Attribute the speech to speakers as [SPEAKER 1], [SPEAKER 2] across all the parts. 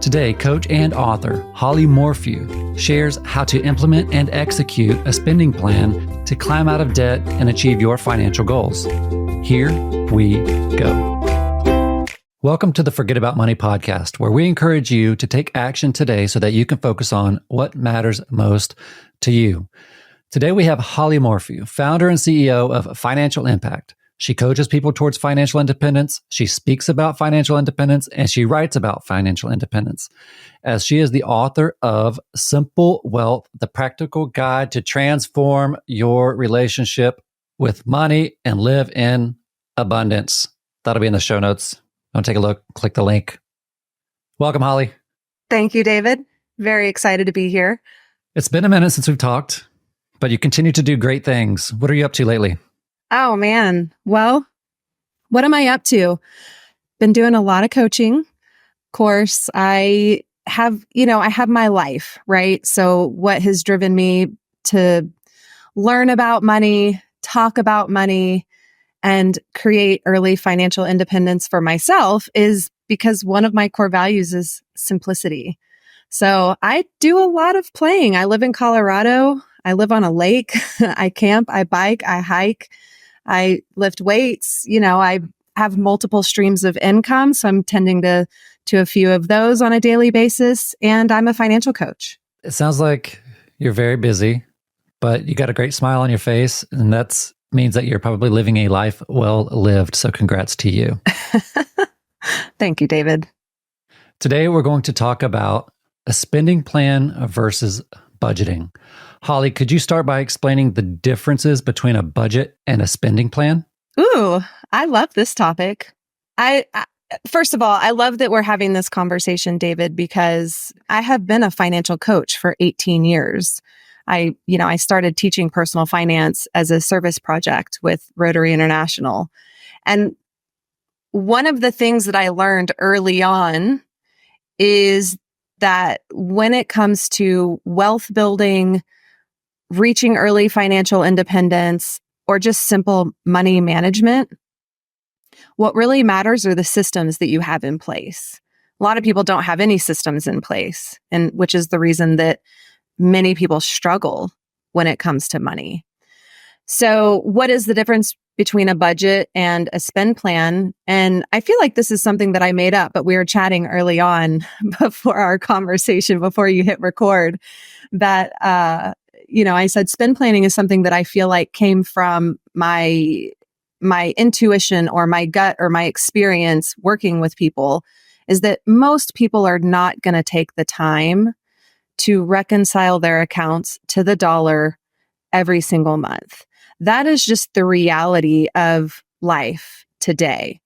[SPEAKER 1] Today, coach and author Holly Morphew shares how to implement and execute a spending plan to climb out of debt and achieve your financial goals. Here we go. Welcome to the Forget About Money podcast, where we encourage you to take action today so that you can focus on what matters most to you. Today, we have Holly Morphew, founder and CEO of Financial Impact. She coaches people towards financial independence. She speaks about financial independence, and she writes about financial independence, as she is the author of Simple Wealth, the practical guide to transform your relationship with money and live in abundance. That'll be in the show notes. Don't take a look, click the link. Welcome, Holly.
[SPEAKER 2] Thank you, David. Very excited to be here.
[SPEAKER 1] It's been a minute since we've talked, but you continue to do great things. What are you up to lately?
[SPEAKER 2] Oh, man. Well, what am I up to? Been doing a lot of coaching. Of course, I have my life, right? So what has driven me to learn about money, talk about money, and create early financial independence for myself is because one of my core values is simplicity. So I do a lot of playing. I live in Colorado. I live on a lake. I camp, I bike, I hike. I lift weights. I have multiple streams of income. So I'm tending to a few of those on a daily basis. And I'm a financial coach.
[SPEAKER 1] It sounds like you're very busy, but you got a great smile on your face. And that means that you're probably living a life well lived. So congrats to you.
[SPEAKER 2] Thank you, David.
[SPEAKER 1] Today, we're going to talk about a spending plan versus budgeting. Holly, could you start by explaining the differences between a budget and a spending plan?
[SPEAKER 2] Ooh, I love this topic. First of all, I love that we're having this conversation, David, because I have been a financial coach for 18 years. I started teaching personal finance as a service project with Rotary International. And one of the things that I learned early on is that when it comes to wealth building, reaching early financial independence, or just simple money management, what really matters are the systems that you have in place. A lot of people don't have any systems in place, and which is the reason that many people struggle when it comes to money. So what is the difference between a budget and a spend plan? And I feel like this is something that I made up, but we were chatting early on before our conversation, before you hit record, that, I said spend planning is something that I feel like came from my intuition or my gut or my experience working with people, is that most people are not going to take the time to reconcile their accounts to the dollar every single month. That is just the reality of life today.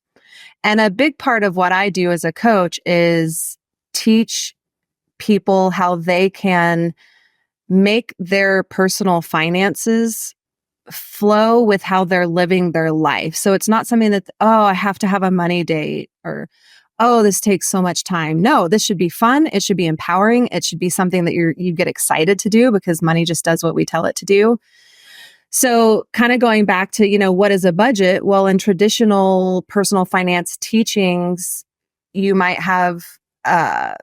[SPEAKER 2] And a big part of what I do as a coach is teach people how they can make their personal finances flow with how they're living their life. So it's not something that, I have to have a money date, or, this takes so much time. No, this should be fun. It should be empowering. It should be something that you get excited to do, because money just does what we tell it to do. So kind of going back to, what is a budget? Well, in traditional personal finance teachings, you might have a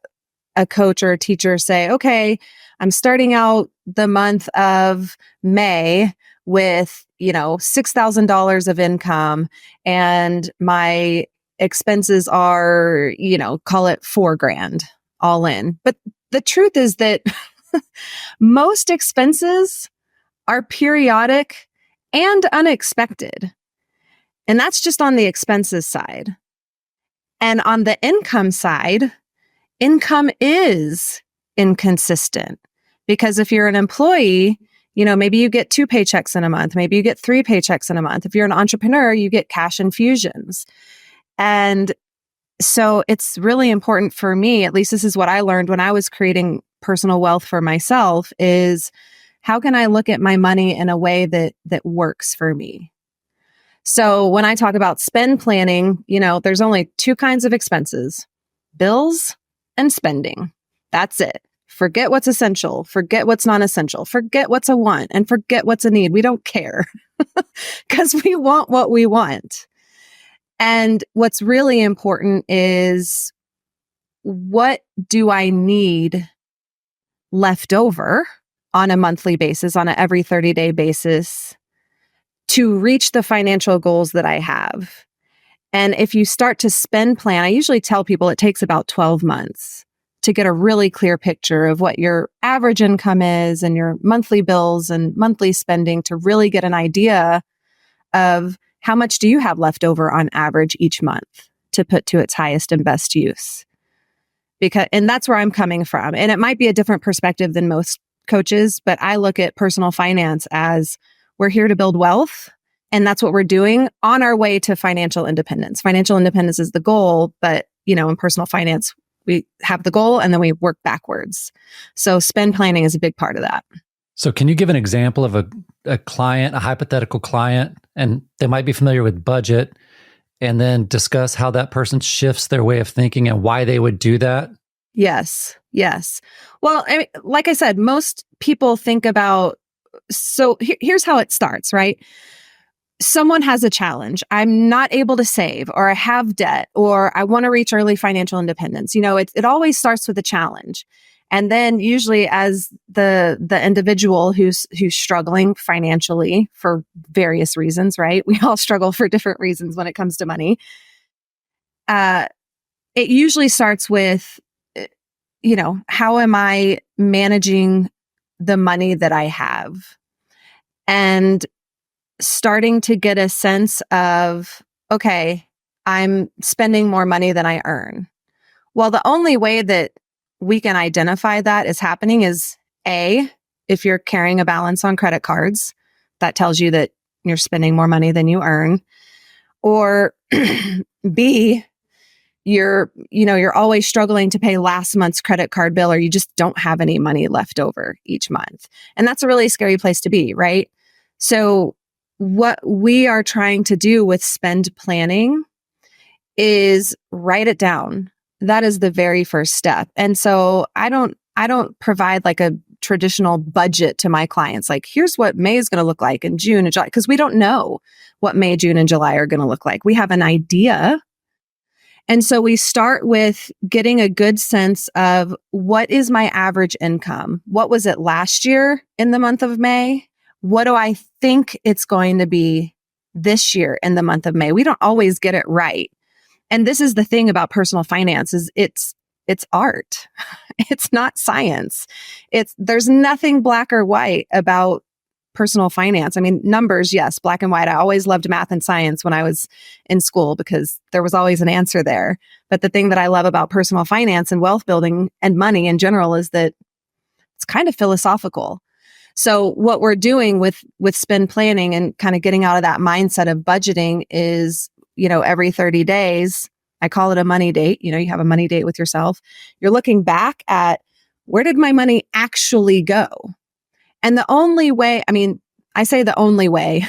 [SPEAKER 2] coach or a teacher say, okay, I'm starting out the month of May with, $6,000 of income, and my expenses are, call it $4,000 all in. But the truth is that most expenses are periodic and unexpected. And that's just on the expenses side. And on the income side, income is inconsistent, because if you're an employee, maybe you get 2 paychecks in a month, maybe you get 3 paychecks in a month. If you're an entrepreneur, you get cash infusions. And so it's really important for me, at least this is what I learned when I was creating personal wealth for myself, is how can I look at my money in a way that works for me? So when I talk about spend planning, there's only 2 kinds of expenses: bills and spending. That's it. Forget what's essential. Forget what's non-essential. Forget what's a want and forget what's a need. We don't care because we want what we want. And what's really important is what do I need left over on a monthly basis, on an every 30-day basis to reach the financial goals that I have? And if you start to spend plan, I usually tell people it takes about 12 months to get a really clear picture of what your average income is and your monthly bills and monthly spending to really get an idea of how much do you have left over on average each month to put to its highest and best use. And that's where I'm coming from. And it might be a different perspective than most coaches, but I look at personal finance as we're here to build wealth. And that's what we're doing on our way to financial independence. Financial independence is the goal, but in personal finance, we have the goal and then we work backwards. So spend planning is a big part of that.
[SPEAKER 1] So can you give an example of a client, a hypothetical client, and they might be familiar with budget, and then discuss how that person shifts their way of thinking and why they would do that?
[SPEAKER 2] Yes. Well, like I said, most people think about, so here's how it starts, right? Someone has a challenge. I'm not able to save, or I have debt, or I want to reach early financial independence. It always starts with a challenge. And then usually as the individual who's struggling financially for various reasons, right? We all struggle for different reasons when it comes to money. It usually starts with, how am I managing the money that I have? And starting to get a sense of, okay, I'm spending more money than I earn. Well, the only way that we can identify that is happening is A, if you're carrying a balance on credit cards, that tells you that you're spending more money than you earn. Or B, you're always struggling to pay last month's credit card bill, or you just don't have any money left over each month. And that's a really scary place to be, right? So what we are trying to do with spend planning is write it down. That is the very first step. And so I don't provide like a traditional budget to my clients. Like, here's what May is going to look like in June and July, because we don't know what May, June, and July are going to look like. We have an idea. And so we start with getting a good sense of what is my average income? What was it last year in the month of May? What do I think it's going to be this year in the month of May? We don't always get it right. And this is the thing about personal finance is it's art. It's not science. There's nothing black or white about personal finance. I mean, numbers, yes, black and white. I always loved math and science when I was in school because there was always an answer there. But the thing that I love about personal finance and wealth building and money in general is that it's kind of philosophical. So what we're doing with spend planning and kind of getting out of that mindset of budgeting is, every 30 days, I call it a money date. You have a money date with yourself. You're looking back at, where did my money actually go? And the only way, I say the only way,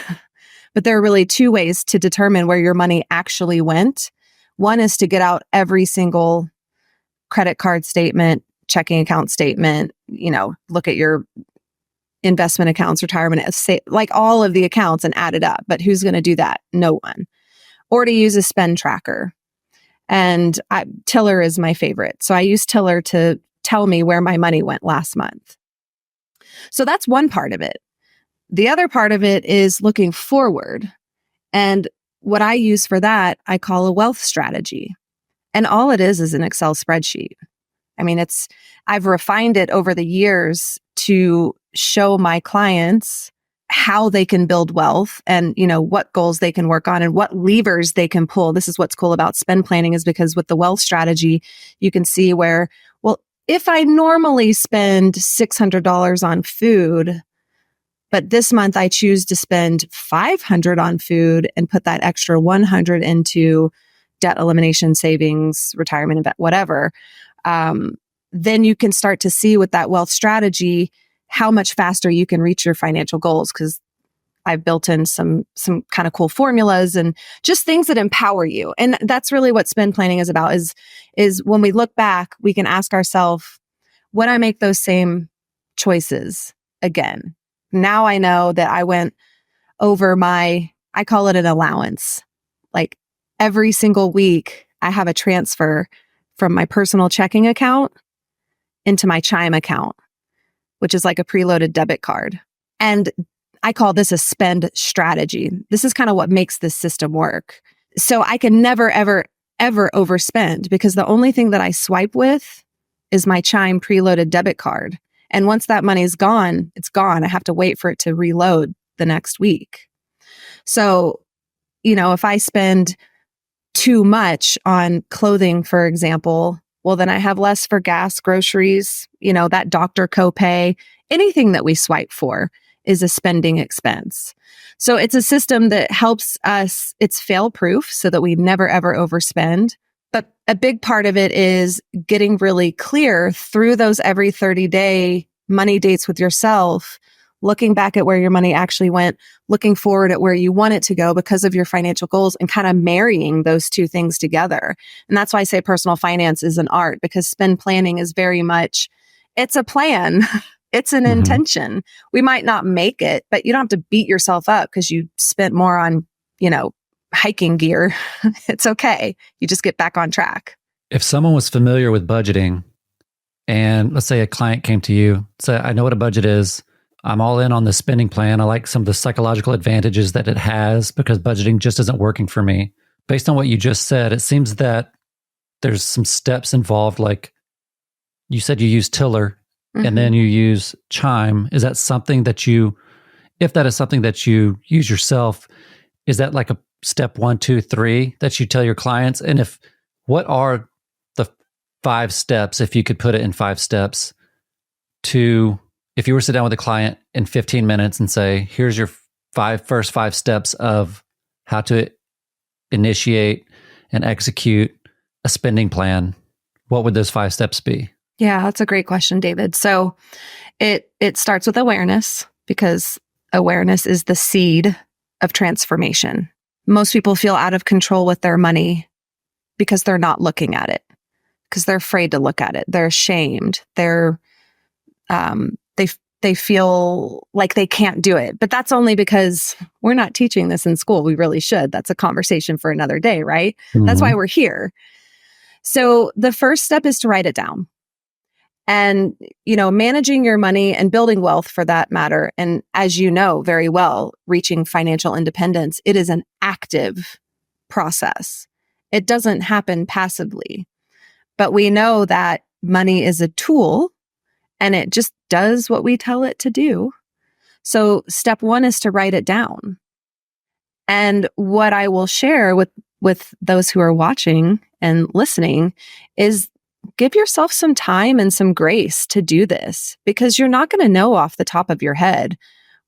[SPEAKER 2] but there are really two ways to determine where your money actually went. One is to get out every single credit card statement, checking account statement, look at your investment accounts, retirement, like all of the accounts and add it up. But who's going to do that? No one. Or to use a spend tracker. And Tiller is my favorite. So I use Tiller to tell me where my money went last month. So that's one part of it. The other part of it is looking forward. And what I use for that, I call a wealth strategy. And all it is an Excel spreadsheet. I've refined it over the years to show my clients how they can build wealth and, what goals they can work on and what levers they can pull. This is what's cool about spend planning is because with the wealth strategy, you can see where, well, if I normally spend $600 on food, but this month I choose to spend $500 on food and put that extra $100 into debt elimination, savings, retirement, whatever, then you can start to see with that wealth strategy how much faster you can reach your financial goals. Because I've built in some kind of cool formulas and just things that empower you. And that's really what spend planning is about is when we look back, we can ask ourselves, would I make those same choices again? Now I know that I went over I call it an allowance. Like every single week I have a transfer from my personal checking account into my Chime account, which is like a preloaded debit card. And I call this a spend strategy. This is kind of what makes this system work. So I can never, ever, ever overspend because the only thing that I swipe with is my Chime preloaded debit card. And once that money's gone, it's gone. I have to wait for it to reload the next week. So, if I spend too much on clothing, for example, well, then I have less for gas, groceries, that doctor copay, anything that we swipe for is a spending expense. So it's a system that helps us, it's fail proof so that we never ever overspend. But a big part of it is getting really clear through those every 30-day money dates with yourself, looking back at where your money actually went, looking forward at where you want it to go because of your financial goals, and kind of marrying those two things together. And that's why I say personal finance is an art, because spend planning is very much, it's a plan. It's an intention. We might not make it, but you don't have to beat yourself up because you spent more on, hiking gear. It's okay. You just get back on track.
[SPEAKER 1] If someone was familiar with budgeting and let's say a client came to you, say, I know what a budget is. I'm all in on the spending plan. I like some of the psychological advantages that it has because budgeting just isn't working for me. Based on what you just said, it seems that there's some steps involved. Like you said, you use Tiller and then you use Chime. Is that something that if that is something that you use yourself, is that like a step 1, 2, 3 that you tell your clients? And what are the 5 steps, if you could put it in 5 steps, if you were to sit down with a client in 15 minutes and say, here's your first 5 steps of how to initiate and execute a spending plan, what would those 5 steps be?
[SPEAKER 2] Yeah, that's a great question, David. So it starts with awareness, because awareness is the seed of transformation. Most people feel out of control with their money because they're not looking at it, because they're afraid to look at it. They're ashamed. They feel like they can't do it. But that's only because we're not teaching this in school. We really should. That's a conversation for another day, right? That's why we're here. So the first step is to write it down. And, managing your money and building wealth for that matter. And as you know very well, reaching financial independence, it is an active process. It doesn't happen passively. But we know that money is a tool and it just does what we tell it to do. So step 1 is to write it down. And what I will share with those who are watching and listening is give yourself some time and some grace to do this, because you're not going to know off the top of your head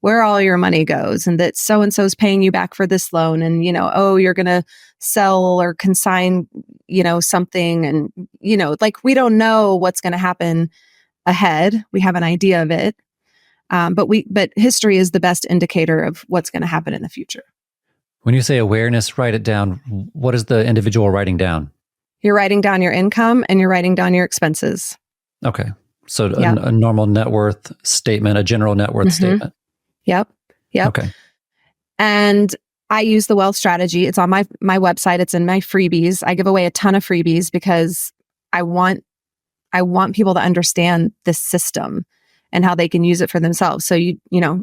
[SPEAKER 2] where all your money goes and that so-and-so's paying you back for this loan and, you're going to sell or consign, something. And, we don't know what's going to happen ahead. We have an idea of it. But history is the best indicator of what's going to happen in the future.
[SPEAKER 1] When you say awareness, write it down, what is the individual writing down?
[SPEAKER 2] You're writing down your income and you're writing down your expenses.
[SPEAKER 1] Okay. So a normal net worth statement, a general net worth statement.
[SPEAKER 2] Yep.
[SPEAKER 1] Okay.
[SPEAKER 2] And I use the wealth strategy. It's on my website. It's in my freebies. I give away a ton of freebies because I want people to understand this system and how they can use it for themselves. So you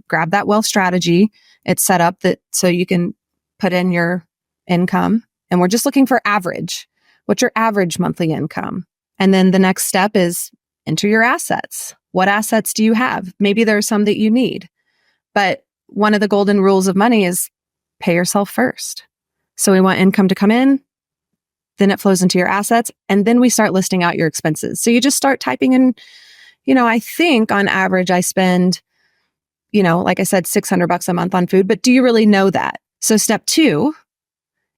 [SPEAKER 2] grab that wealth strategy. It's set up so you can put in your income, and we're just looking for average. What's your average monthly income? And then the next step is enter your assets. What assets do you have? Maybe there are some that you need, but one of the golden rules of money is pay yourself first. So we want income to come in, then it flows into your assets, and then we start listing out your expenses. So you just start typing in, I think on average I spend, like I said, $600 a month on food, but do you really know that? So step 2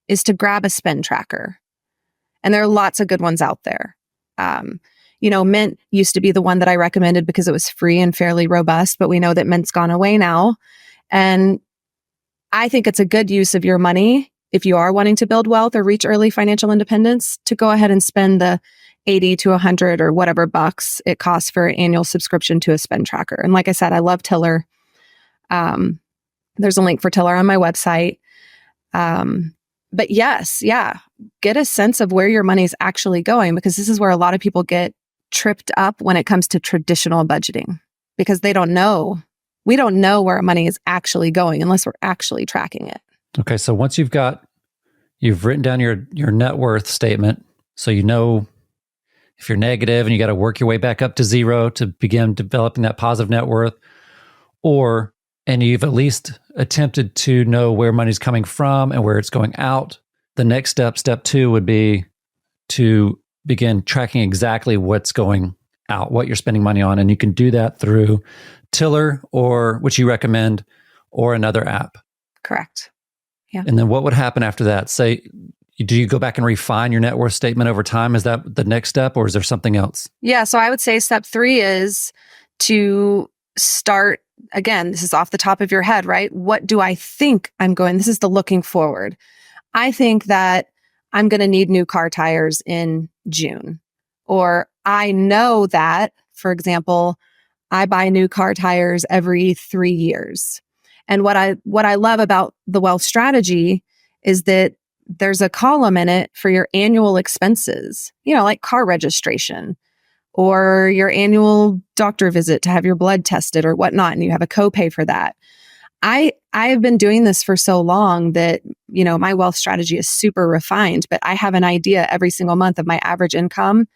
[SPEAKER 2] is to grab a spend tracker. And there are lots of good ones out there. Mint used to be the one that I recommended because it was free and fairly robust, but we know that Mint's gone away now. And I think it's a good use of your money if you are wanting to build wealth or reach early financial independence to go ahead and spend the 80 to 100 or whatever bucks it costs for an annual subscription to a spend tracker. And like I said, I love Tiller. There's a link for Tiller on my website. But yes, yeah, get a sense of where your money's actually going, because this is where a lot of people get tripped up when it comes to traditional budgeting, because they don't know. We don't know where our money is actually going unless we're actually tracking it.
[SPEAKER 1] Okay. So once you've written down your net worth statement, so you know if you're negative and you got to work your way back up to zero to begin developing that positive net worth, and you've at least attempted to know where money's coming from and where it's going out. The next step 2, would be to begin tracking exactly what's going out, what you're spending money on. And you can do that through Tiller, or which you recommend, or another app.
[SPEAKER 2] Correct. Yeah.
[SPEAKER 1] And then what would happen after that? Say, do you go back and refine your net worth statement over time? Is that the next step, or is there something else?
[SPEAKER 2] Yeah. So I would say step 3 is to start, again, this is off the top of your head, right? What do I think I'm going? This is the looking forward. I think that I'm going to need new car tires in June. Or I know that, for example, I buy new car tires every 3 years. And what I love about the wealth strategy is that there's a column in it for your annual expenses, like car registration or your annual doctor visit to have your blood tested or whatnot. And you have a copay for that. I've been doing this for so long that, my wealth strategy is super refined, but I have an idea every single month of my average income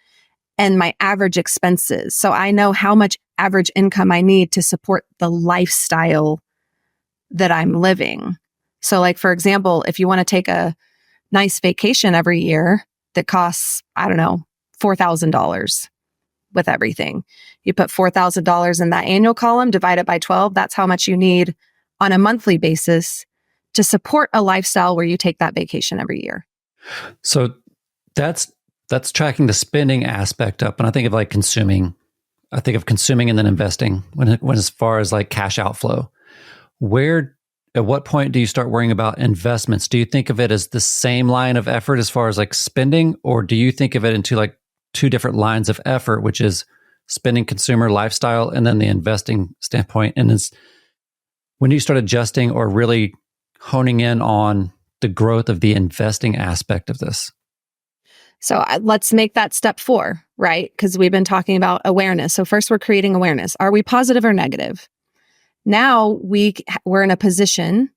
[SPEAKER 2] and my average expenses. So I know how much average income I need to support the lifestyle that I'm living. So like, for example, if you want to take a nice vacation every year that costs, I don't know, $4,000 with everything, you put $4,000 in that annual column, divide it by 12. That's how much you need on a monthly basis to support a lifestyle where you take that vacation every year.
[SPEAKER 1] So that's tracking the spending aspect up. And I think of like consuming. I think of consuming and then investing when as far as like cash outflow. At what point do you start worrying about investments? Do you think of it as the same line of effort as far as like spending, or do you think of it into like 2 different lines of effort, which is spending, consumer, lifestyle, and then the investing standpoint? And it's when do you start adjusting or really honing in on the growth of the investing aspect of this?
[SPEAKER 2] So let's make that step 4, right? Because we've been talking about awareness. So first we're creating awareness. Are we positive or negative? Now we're in a position,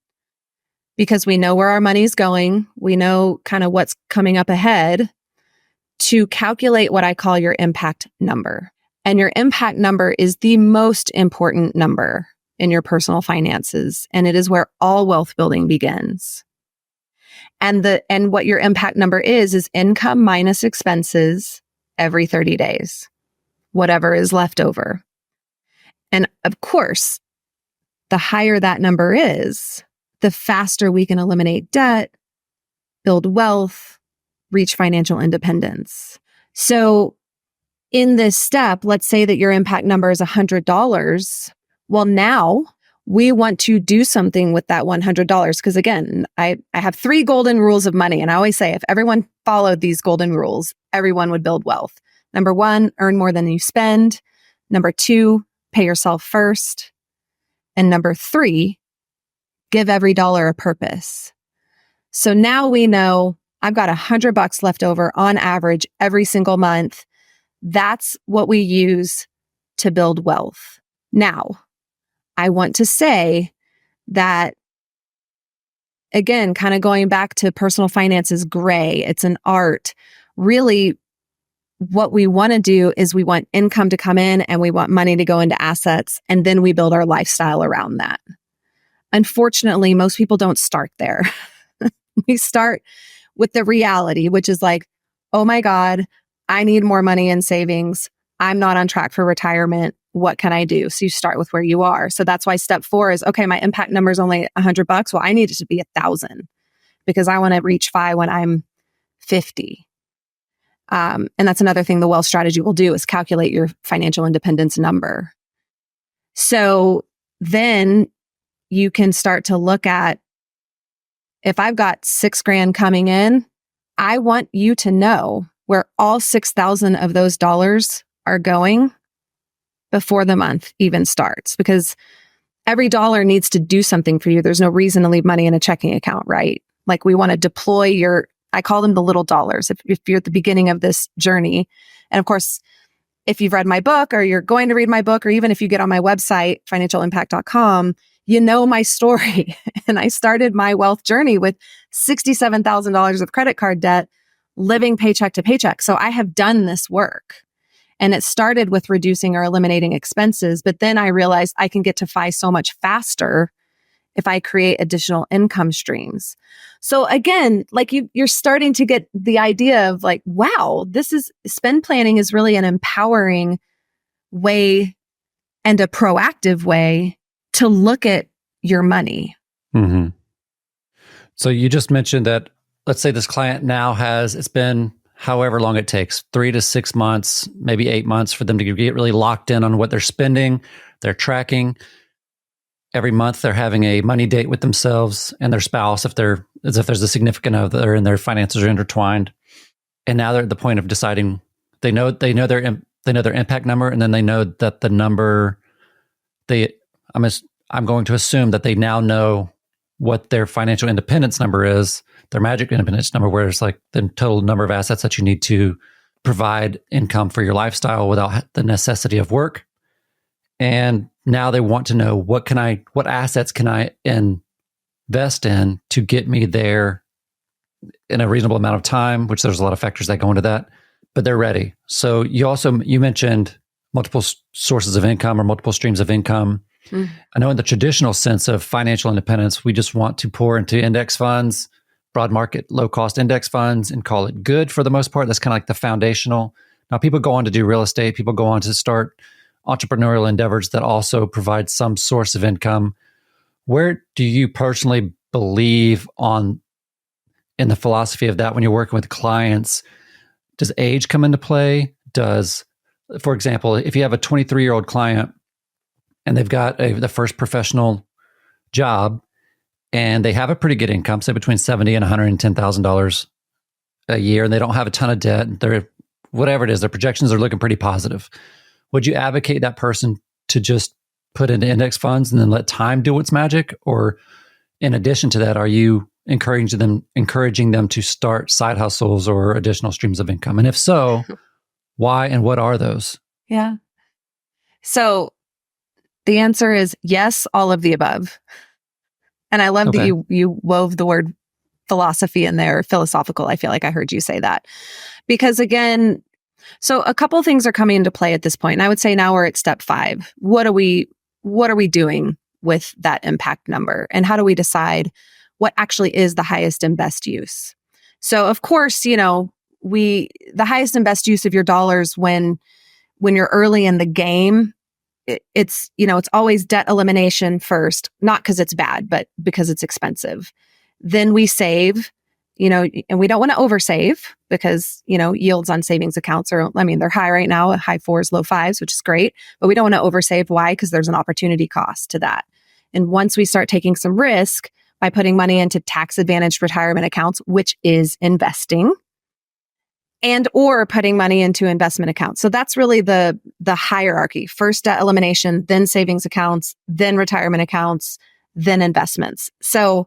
[SPEAKER 2] because we know where our money's going, we know kind of what's coming up ahead, to calculate what I call your impact number. And your impact number is the most important number in your personal finances. And it is where all wealth building begins. And what your impact number is income minus expenses every 30 days, whatever is left over. And of course, the higher that number is, the faster we can eliminate debt, build wealth, reach financial independence. So in this step, let's say that your impact number is $100. Well, now we want to do something with that $100. Because again, I have 3 golden rules of money. And I always say, if everyone followed these golden rules, everyone would build wealth. Number 1, earn more than you spend. Number 2, pay yourself first. And number 3, give every dollar a purpose. So now we know I've got $100 left over on average every single month. That's what we use to build wealth. Now, I want to say that, again, kind of going back to personal finance is gray. It's an art. Really, what we want to do is we want income to come in and we want money to go into assets, and then we build our lifestyle around that. Unfortunately, most people don't start there. We start with the reality, which is like, oh my God, I need more money in savings. I'm not on track for retirement. What can I do? So you start with where you are. So that's why step 4 is, okay, my impact number is only $100. Well, I need it to be 1,000 because I want to reach 5 when I'm 50. And that's another thing the wealth strategy will do, is calculate your financial independence number. So then you can start to look at, if I've got $6,000 coming in, I want you to know where all 6,000 of those dollars are going before the month even starts, because every dollar needs to do something for you. There's no reason to leave money in a checking account, right? Like we want to deploy I call them the little dollars. If you're at the beginning of this journey, and of course, if you've read my book or you're going to read my book, or even if you get on my website, financialimpact.com, you know my story. And I started my wealth journey with $67,000 of credit card debt, living paycheck to paycheck. So I have done this work. And it started with reducing or eliminating expenses. But then I realized I can get to FI so much faster if I create additional income streams. So again, like you're starting to get the idea of like, wow, spend planning is really an empowering way and a proactive way to look at your money.
[SPEAKER 1] Mm-hmm. So you just mentioned that, let's say this client now it's been however long it takes, 3 to 6 months, maybe 8 months for them to get really locked in on what they're spending, they're tracking. Every month they're having a money date with themselves and their spouse, as if there's a significant other and their finances are intertwined. And now they're at the point of deciding, they know their impact number, and then they know that the number I'm going to assume that they now know what their financial independence number is, their magic independence number, where it's like the total number of assets that you need to provide income for your lifestyle without the necessity of work. And now they want to know what assets can I invest in to get me there in a reasonable amount of time, which there's a lot of factors that go into that, but they're ready. So you mentioned multiple sources of income or multiple streams of income. Mm. I know in the traditional sense of financial independence, we just want to pour into index funds, broad market, low cost index funds, and call it good for the most part. That's kind of like the foundational. Now people go on to do real estate. People go on to start entrepreneurial endeavors that also provide some source of income. Where do you personally believe in the philosophy of that when you're working with clients? Does age come into play? For example, if you have a 23-year-old client and they've got the first professional job and they have a pretty good income, say between $70,000 and $110,000 a year, and they don't have a ton of debt, whatever it is, their projections are looking pretty positive. Would you advocate that person to just put into index funds and then let time do its magic? Or in addition to that, are you encouraging them to start side hustles or additional streams of income? And if so, why and what are those?
[SPEAKER 2] Yeah. So the answer is yes, all of the above. And I love that you wove the word philosophy in there, philosophical. I feel like I heard you say that. Because again, so a couple of things are coming into play at this point. And I would say now we're at step 5. What are we doing with that impact number? And how do we decide what actually is the highest and best use? So of course, the highest and best use of your dollars when you're early in the game, it's always debt elimination first, not because it's bad, but because it's expensive. Then we save, and we don't want to oversave because, yields on savings accounts they're high right now, high 4s, low 5s, which is great, but we don't want to oversave. Why? Because there's an opportunity cost to that. And once we start taking some risk by putting money into tax advantaged retirement accounts, which is investing, and or putting money into investment accounts. So that's really the hierarchy. First debt elimination, then savings accounts, then retirement accounts, then investments. So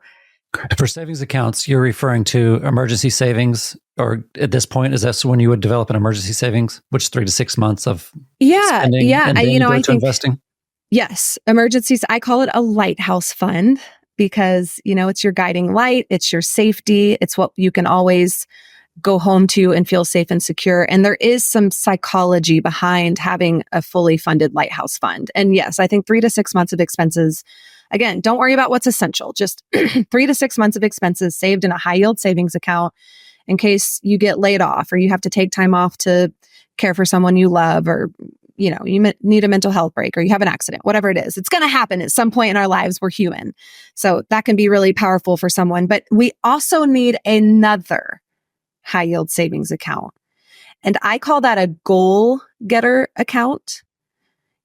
[SPEAKER 1] for savings accounts, you're referring to emergency savings, or at this point, is that when you would develop an emergency savings, which is 3 to 6 months of spending, and then I think investing?
[SPEAKER 2] Yes, emergencies. I call it a lighthouse fund because, it's your guiding light, it's your safety, it's what you can always go home to and feel safe and secure. And there is some psychology behind having a fully funded lighthouse fund. And yes, I think 3 to 6 months of expenses. Again, don't worry about what's essential. Just 3 to 6 months of expenses saved in a high yield savings account in case you get laid off or you have to take time off to care for someone you love, or, you need a mental health break or you have an accident, whatever it is. It's going to happen at some point in our lives. We're human. So that can be really powerful for someone. But we also need another high yield savings account. And I call that a goal getter account.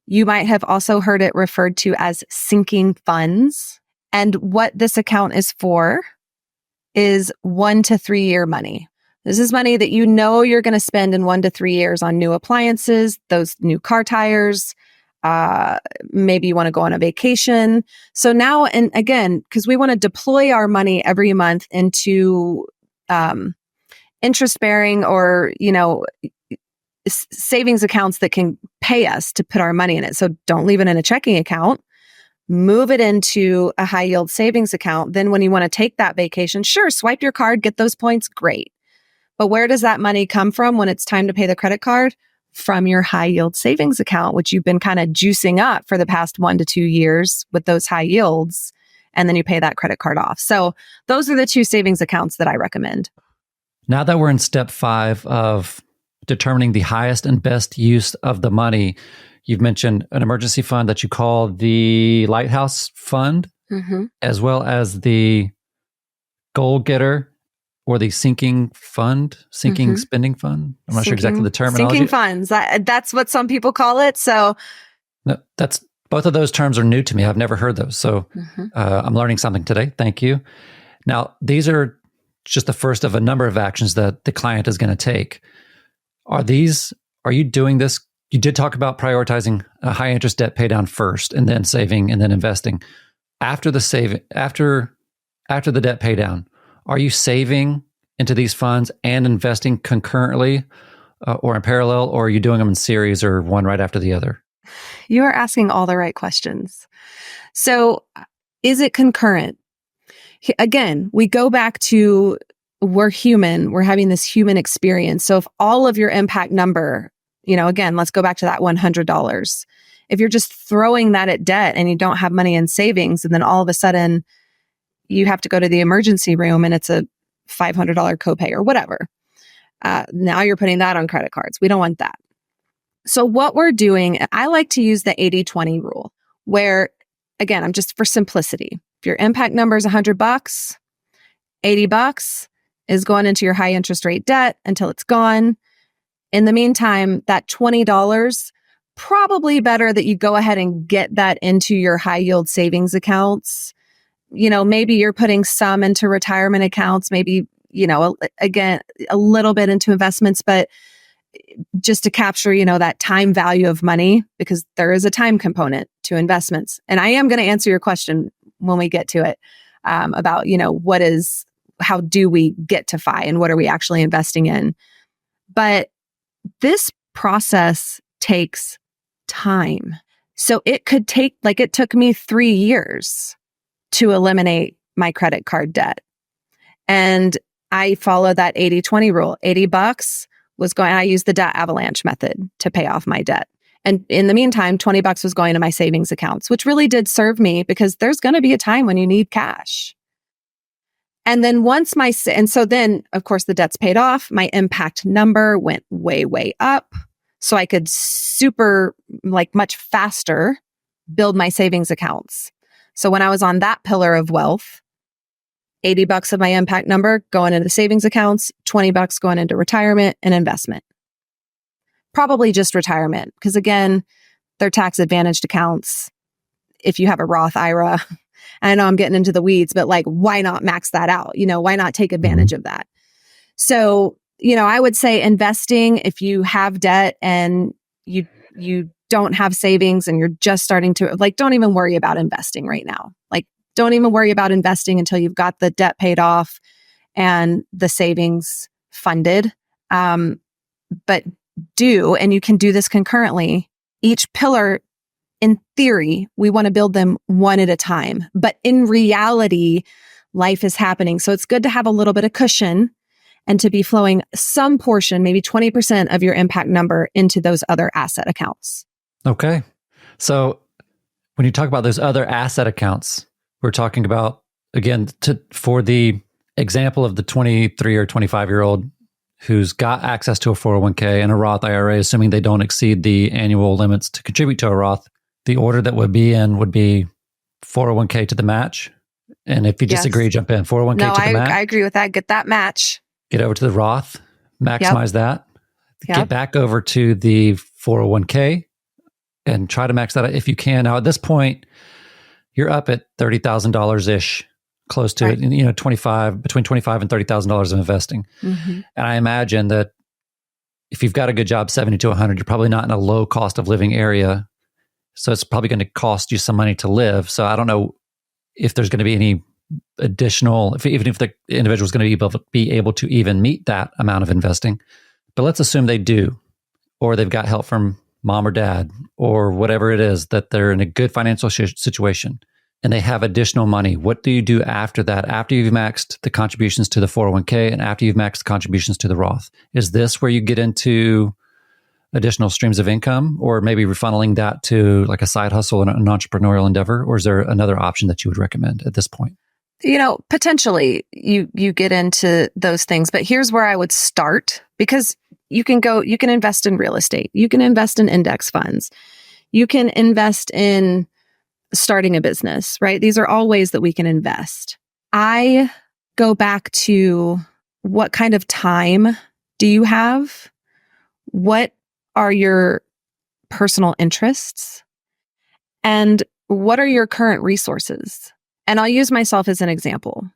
[SPEAKER 2] You might have also heard it referred to as sinking funds. And what this account is for is 1 to 3 year money. This is money that you're going to spend in 1 to 3 years on new appliances, those new car tires, Maybe you want to go on a vacation. So now, and again, because we want to deploy our money every month into interest bearing or, savings accounts that can pay us to put our money in it. So don't leave it in a checking account. Move it into a high yield savings account. Then when you want to take that vacation, sure, swipe your card, get those points, great. But where does that money come from when it's time to pay the credit card? From your high yield savings account, which you've been kind of juicing up for the past 1 to 2 years with those high yields. And then you pay that credit card off. So those are the 2 savings accounts that I recommend.
[SPEAKER 1] Now that we're in step 5 of determining the highest and best use of the money, you've mentioned an emergency fund that you call the Lighthouse Fund, as well as the goal getter or the sinking spending fund. I'm not sure exactly the terminology.
[SPEAKER 2] Sinking funds. That's what some people call it. So
[SPEAKER 1] no, both of those terms are new to me. I've never heard those. So I'm learning something today. Thank you. Now, these are just the first of a number of actions that the client is going to take. Are you doing this? You did talk about prioritizing a high interest debt pay down first and then saving and then investing. After the debt pay down, are you saving into these funds and investing concurrently or in parallel, or are you doing them in series or one right after the other?
[SPEAKER 2] You are asking all the right questions. So is it concurrent? Again, we go back to we're human. We're having this human experience. So if all of your impact number, again, let's go back to that $100. If you're just throwing that at debt and you don't have money in savings, and then all of a sudden you have to go to the emergency room and it's a $500 copay or whatever. Now you're putting that on credit cards. We don't want that. So what we're doing, I like to use the 80-20 rule where, again, I'm just for simplicity. If your impact number is $100, $80 is going into your high interest rate debt until it's gone. In the meantime, that $20, probably better that you go ahead and get that into your high yield savings accounts. Maybe you're putting some into retirement accounts, maybe, again, a little bit into investments, but just to capture, that time value of money, because there is a time component to investments. And I am going to answer your question when we get to it, about, how do we get to FI and what are we actually investing in? But this process takes time. So it could take, it took me 3 years to eliminate my credit card debt. And I follow that 80-20 rule. $80 was going, I used the debt avalanche method to pay off my debt. And in the meantime, $20 was going to my savings accounts, which really did serve me because there's going to be a time when you need cash. And then so then of course the debt's paid off, my impact number went way, way up. So I could much faster build my savings accounts. So when I was on that pillar of wealth, $80 of my impact number going into the savings accounts, $20 going into retirement and investment. Probably just retirement, because again, they're tax advantaged accounts. If you have a Roth IRA, I know I'm getting into the weeds, but why not max that out? Why not take advantage of that? So, I would say investing, if you have debt and you don't have savings and you're just starting to, don't even worry about investing right now. Don't even worry about investing until you've got the debt paid off and the savings funded. But and you can do this concurrently, each pillar, in theory, we want to build them one at a time. But in reality, life is happening. So it's good to have a little bit of cushion and to be flowing some portion, maybe 20% of your impact number into those other asset accounts.
[SPEAKER 1] Okay. So when you talk about those other asset accounts, we're talking about, again, for the example of the 23 or 25-year-old who's got access to a 401k and a Roth IRA, assuming they don't exceed the annual limits to contribute to a Roth, the order that would be 401k to the match. And if you disagree, jump in. 401k to the match.
[SPEAKER 2] I agree with that. Get that match.
[SPEAKER 1] Get over to the Roth, maximize that.
[SPEAKER 2] Yep.
[SPEAKER 1] Get back over to the 401k and try to max that out if you can. Now, at this point, you're up at $30,000-ish, close to it, between $25,000 and $30,000 of investing. Mm-hmm. And I imagine that if you've got a good job, 70 to 100, you're probably not in a low cost of living area. So it's probably going to cost you some money to live. So I don't know if there's going to be any additional, even if the individual is going to be able to even meet that amount of investing. But let's assume they do, or they've got help from mom or dad, or whatever it is, that they're in a good financial situation and they have additional money. What do you do after that? After you've maxed the contributions to the 401k and after you've maxed the contributions to the Roth? Is this where you get into additional streams of income, or maybe refunneling that to like a side hustle and an entrepreneurial endeavor? Or is there another option that you would recommend at this point?
[SPEAKER 2] Potentially you get into those things, but here's where I would start, because you can invest in real estate. You can invest in index funds. You can invest in starting a business, right? These are all ways that we can invest. I go back to, what kind of time do you have? What are your personal interests? And what are your current resources? And I'll use myself as an example.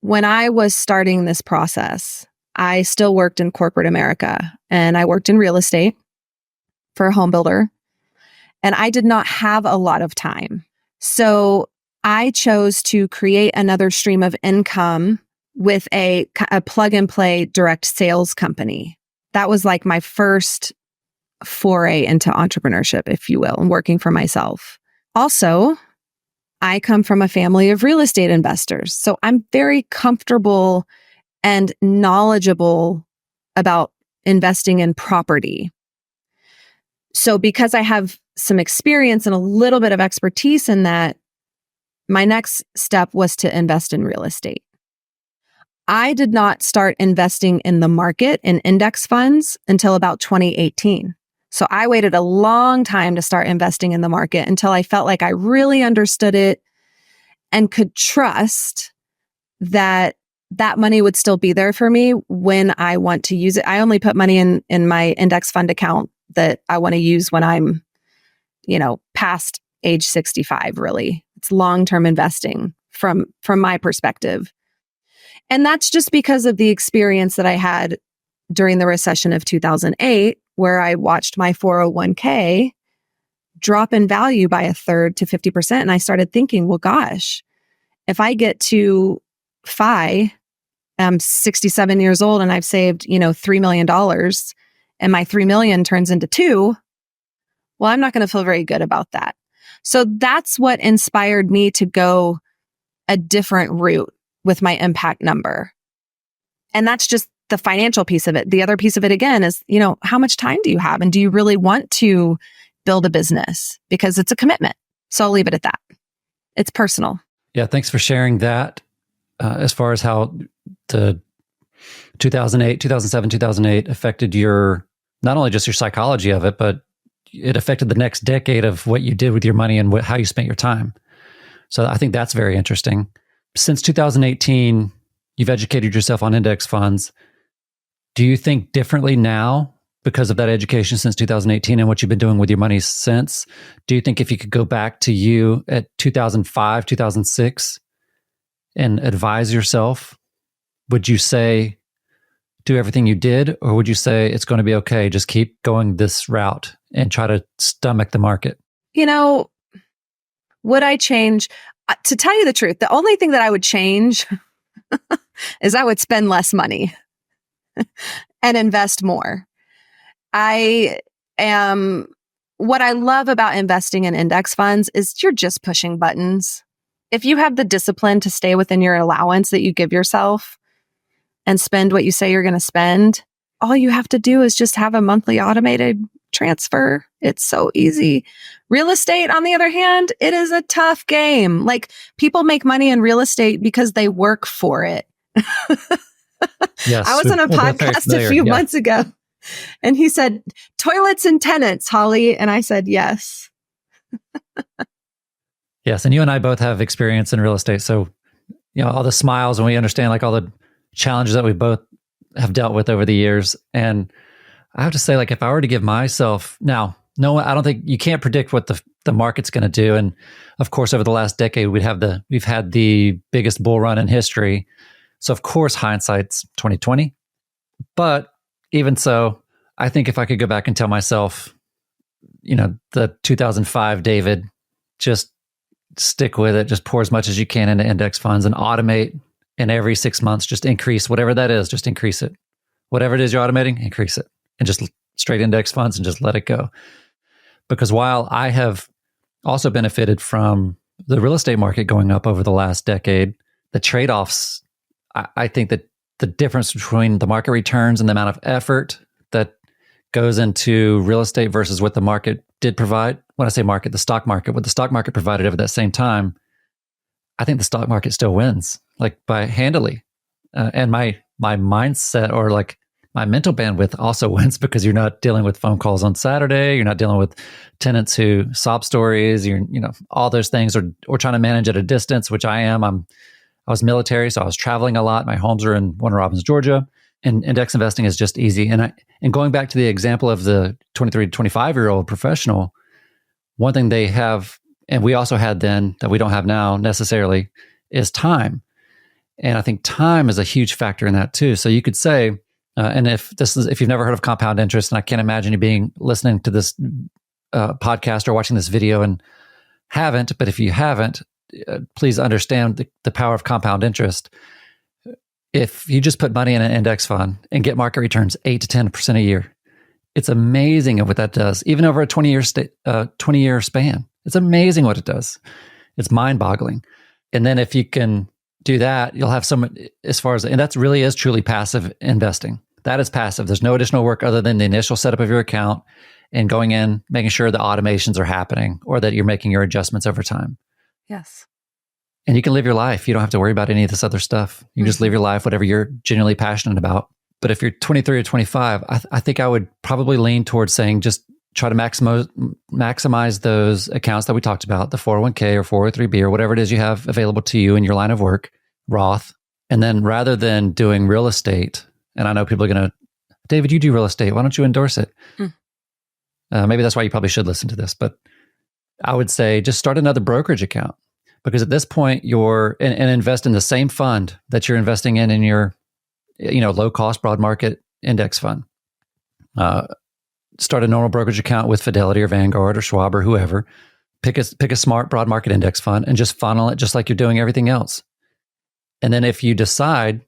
[SPEAKER 2] When I was starting this process, I still worked in corporate America, and I worked in real estate for a home builder, and I did not have a lot of time. So I chose to create another stream of income with a plug and play direct sales company. That was like my first foray into entrepreneurship, if you will, and working for myself. Also, I come from a family of real estate investors, so I'm very comfortable and knowledgeable about investing in property. So because I have some experience and a little bit of expertise in that, my next step was to invest in real estate. I did not start investing in the market in index funds until about 2018. So I waited a long time to start investing in the market until I felt like I really understood it and could trust that money would still be there for me when I want to use it. I only put money in my index fund account that I want to use when I'm, past age 65, really. It's long-term investing from my perspective. And that's just because of the experience that I had during the recession of 2008, where I watched my 401k drop in value by a third to 50%. And I started thinking, well, gosh, if I get to I'm 67 years old and I've saved, $3 million and my 3 million turns into 2, well, I'm not going to feel very good about that. So that's what inspired me to go a different route with my impact number. And that's just the financial piece of it. The other piece of it, again, is, how much time do you have? And do you really want to build a business? Because it's a commitment. So I'll leave it at that. It's personal.
[SPEAKER 1] Yeah, thanks for sharing that. As far as how the 2007, 2008 affected not only just your psychology of it, but it affected the next decade of what you did with your money and how you spent your time. So I think that's very interesting. Since 2018, you've educated yourself on index funds. Do you think differently now because of that education since 2018 and what you've been doing with your money since? Do you think if you could go back to you at 2005, 2006 and advise yourself, would you say do everything you did, or would you say it's going to be okay, just keep going this route and try to stomach the market?
[SPEAKER 2] Would I change? To tell you the truth, the only thing that I would change is I would spend less money and invest more. What I love about investing in index funds is you're just pushing buttons. If you have the discipline to stay within your allowance that you give yourself and spend what you say you're going to spend, all you have to do is just have a monthly automated transfer. It's so easy. Real estate, on the other hand, it is a tough game. Like, people make money in real estate because they work for it.
[SPEAKER 1] Yes,
[SPEAKER 2] I was on a podcast a few months ago, and he said, toilets and tenants, Holly. And I said, yes.
[SPEAKER 1] Yes. And you and I both have experience in real estate. So, all the smiles, and we understand like all the challenges that we both have dealt with over the years. And I have to say, like, if I were to give myself now, no, I don't think you can't predict what the market's going to do. And of course, over the last decade, we've had the biggest bull run in history. So of course, hindsight's 2020. But even so, I think if I could go back and tell myself the 2005 David, just stick with it. Just pour as much as you can into index funds and automate. And every 6 months, just increase whatever that is, just increase it. Whatever it is you're automating, increase it. And just straight index funds and just let it go. Because while I have also benefited from the real estate market going up over the last decade, the trade-offs, I think that the difference between the market returns and the amount of effort that goes into real estate versus what the market did provide. When I say market, the stock market, what the stock market provided over that same time, I think the stock market still wins, like by handily. And my mindset, or like my mental bandwidth, also wins, because you're not dealing with phone calls on Saturday. You're not dealing with tenants who sob stories. All those things, or trying to manage at a distance, which I am. I was military, so I was traveling a lot. My homes are in Warner Robins, Georgia, and index investing is just easy. And going back to the example of the 23 to 25-year-old professional, one thing they have, and we also had then that we don't have now necessarily, is time. And I think time is a huge factor in that too. So you could say, and if you've never heard of compound interest, and I can't imagine you listening to this podcast or watching this video and haven't, but if you haven't, please understand the power of compound interest. If you just put money in an index fund and get market returns 8 to 10% a year, it's amazing what that does. Even over a 20-year span, it's amazing what it does. It's mind-boggling. And then if you can do that, you'll have some, and that really is truly passive investing. That is passive. There's no additional work other than the initial setup of your account and going in, making sure the automations are happening, or that you're making your adjustments over time.
[SPEAKER 2] Yes.
[SPEAKER 1] And you can live your life. You don't have to worry about any of this other stuff. You can just live your life, whatever you're genuinely passionate about. But if you're 23 or 25, I think I would probably lean towards saying just try to maximize those accounts that we talked about, the 401k or 403b or whatever it is you have available to you in your line of work, Roth. And then rather than doing real estate, and I know people are going to, David, you do real estate. Why don't you endorse it? Maybe that's why you probably should listen to this. But I would say just start another brokerage account, because at this point and invest in the same fund that you're investing in your low cost broad market index fund. Start a normal brokerage account with Fidelity or Vanguard or Schwab or whoever. Pick a smart broad market index fund and just funnel it just like you're doing everything else. And then if you decide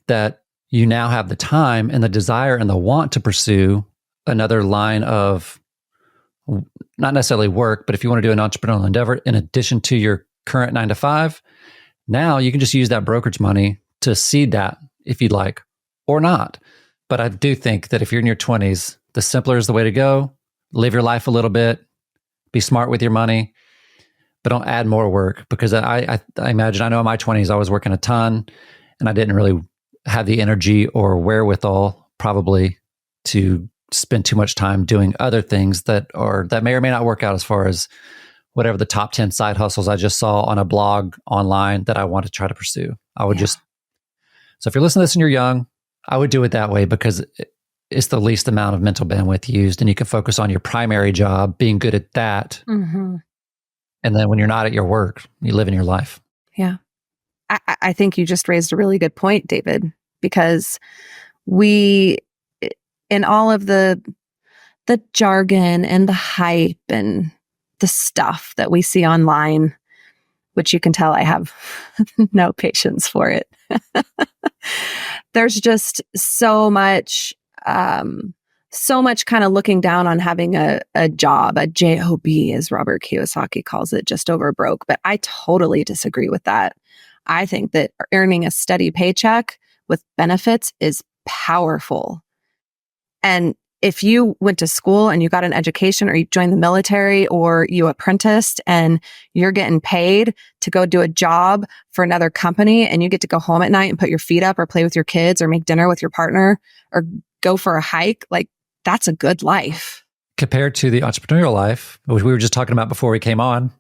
[SPEAKER 1] that you now have the time and the desire and the want to pursue another line of, not necessarily work, but if you want to do an entrepreneurial endeavor in addition to your current 9 to 5, now you can just use that brokerage money to seed that if you'd like, or not. But I do think that if you're in your 20s, the simpler is the way to go. Live your life a little bit, be smart with your money, but don't add more work. Because I imagine, I know in my 20s, I was working a ton and I didn't really have the energy or wherewithal probably to spend too much time doing other things that may or may not work out as far as whatever the top 10 side hustles I just saw on a blog online that I want to try to pursue. So if you're listening to this and you're young, I would do it that way, because it's the least amount of mental bandwidth used, and you can focus on your primary job, being good at that. Mm-hmm. And then when you're not at your work, you live in your life.
[SPEAKER 2] Yeah. I think you just raised a really good point, David, because we, in all of the jargon and the hype and the stuff that we see online, which you can tell I have no patience for it. There's just so much kind of looking down on having a job, a job, as Robert Kiyosaki calls it, just over broke. But I totally disagree with that. I think that earning a steady paycheck with benefits is powerful. And if you went to school and you got an education, or you joined the military, or you apprenticed and you're getting paid to go do a job for another company, and you get to go home at night and put your feet up or play with your kids or make dinner with your partner or go for a hike, like, that's a good life.
[SPEAKER 1] Compared to the entrepreneurial life, which we were just talking about before we came on,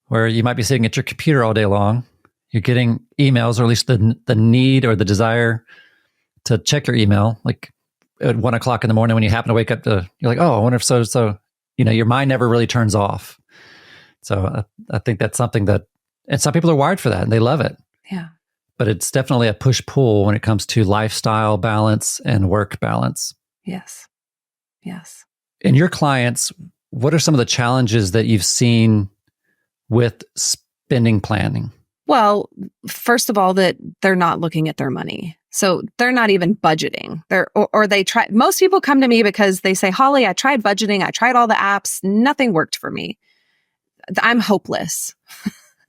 [SPEAKER 1] where you might be sitting at your computer all day long, you're getting emails, or at least the need or the desire to check your email, like at 1 o'clock in the morning when you happen to wake up you're like, oh, I wonder if so, your mind never really turns off. So I think that's something that, and some people are wired for that and they love it.
[SPEAKER 2] Yeah.
[SPEAKER 1] But it's definitely a push-pull when it comes to lifestyle balance and work balance.
[SPEAKER 2] Yes. Yes.
[SPEAKER 1] And your clients, what are some of the challenges that you've seen with spending planning?
[SPEAKER 2] Well, first of all, that they're not looking at their money. So they're not even budgeting. Or they try. Most people come to me because they say, Holly, I tried budgeting. I tried all the apps. Nothing worked for me. I'm hopeless.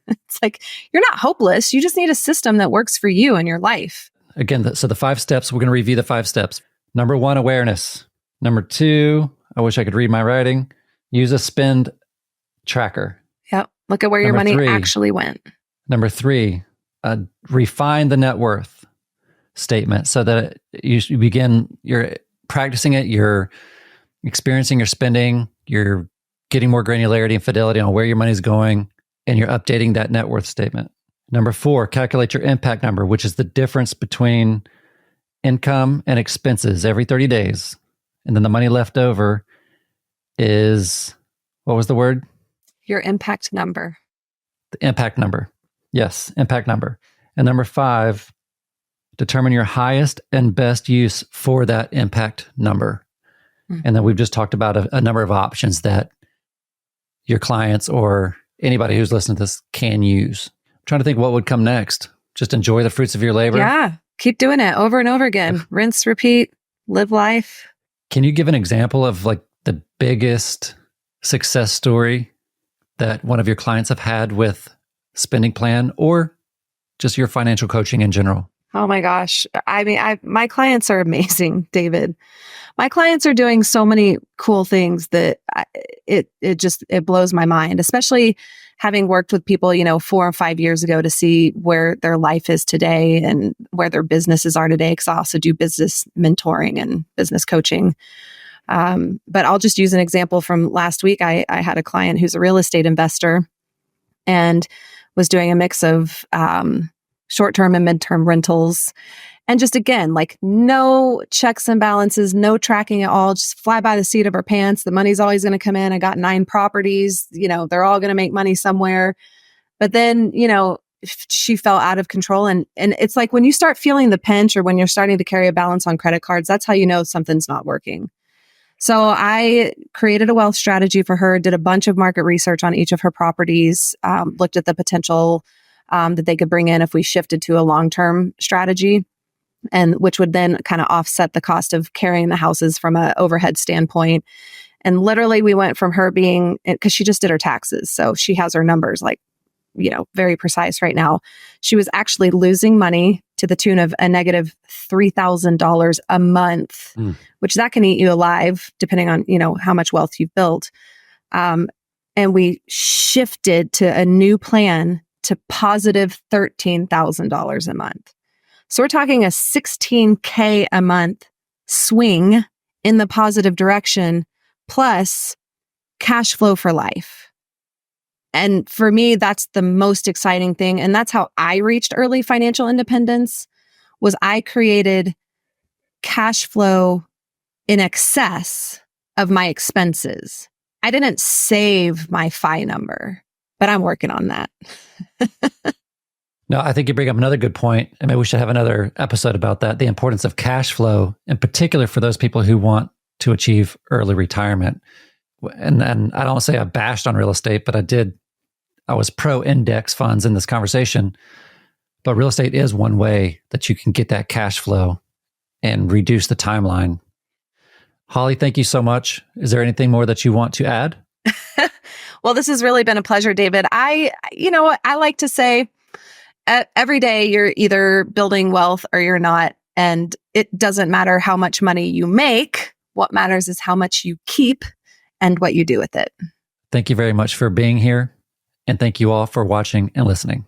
[SPEAKER 2] It's like, you're not hopeless. You just need a system that works for you and your life.
[SPEAKER 1] Again, so the 5 steps, we're going to review the 5 steps. Number 1, awareness. Number 2, I wish I could read my writing. Use a spend tracker.
[SPEAKER 2] Yep. Look at where your money actually went.
[SPEAKER 1] Number 3, refine the net worth statement so that you begin, you're practicing it, you're experiencing your spending, you're getting more granularity and fidelity on where your money's going, and you're updating that net worth statement. Number 4, calculate your impact number, which is the difference between income and expenses every 30 days. And then the money left over is, what was the word?
[SPEAKER 2] Your impact number.
[SPEAKER 1] The impact number. Yes, impact number. And number 5, determine your highest and best use for that impact number. And then we've just talked about a number of options that your clients or anybody who's listening to this can use. I'm trying to think what would come next. Just enjoy the fruits of your labor.
[SPEAKER 2] Yeah. Keep doing it over and over again. Rinse, repeat, live life.
[SPEAKER 1] Can you give an example of like the biggest success story that one of your clients have had with spending plan or just your financial coaching in general?
[SPEAKER 2] Oh my gosh. I mean, my clients are amazing, David. My clients are doing so many cool things that it blows my mind, especially having worked with people, 4 or 5 years ago to see where their life is today and where their businesses are today. Because I also do business mentoring and business coaching. But I'll just use an example from last week. I had a client who's a real estate investor and was doing a mix of short-term and mid-term rentals. And just again, like no checks and balances, no tracking at all, just fly by the seat of our pants. The money's always going to come in. I got 9 properties, they're all going to make money somewhere. But then, she fell out of control. And it's like when you start feeling the pinch or when you're starting to carry a balance on credit cards, that's how you know something's not working. So I created a wealth strategy for her, did a bunch of market research on each of her properties, looked at the potential that they could bring in if we shifted to a long-term strategy, and which would then kind of offset the cost of carrying the houses from an overhead standpoint. And literally we went from her being, because she just did her taxes, so she has her numbers like, very precise right now. She was actually losing money to the tune of a negative $3,000 a month, which that can eat you alive depending on, how much wealth you've built. And we shifted to a new plan to positive $13,000 a month. So we're talking a $16K a month swing in the positive direction, plus cash flow for life. And for me, that's the most exciting thing. And that's how I reached early financial independence, was I created cash flow in excess of my expenses. I didn't save my FI number, but I'm working on that.
[SPEAKER 1] No, I think you bring up another good point. I mean, we should have another episode about that, the importance of cash flow, in particular for those people who want to achieve early retirement. And I don't say I bashed on real estate, but I was pro index funds in this conversation. But real estate is one way that you can get that cash flow and reduce the timeline. Holly, thank you so much. Is there anything more that you want to add?
[SPEAKER 2] Well, this has really been a pleasure, David. I like to say every day you're either building wealth or you're not. And it doesn't matter how much money you make. What matters is how much you keep and what you do with it.
[SPEAKER 1] Thank you very much for being here. And thank you all for watching and listening.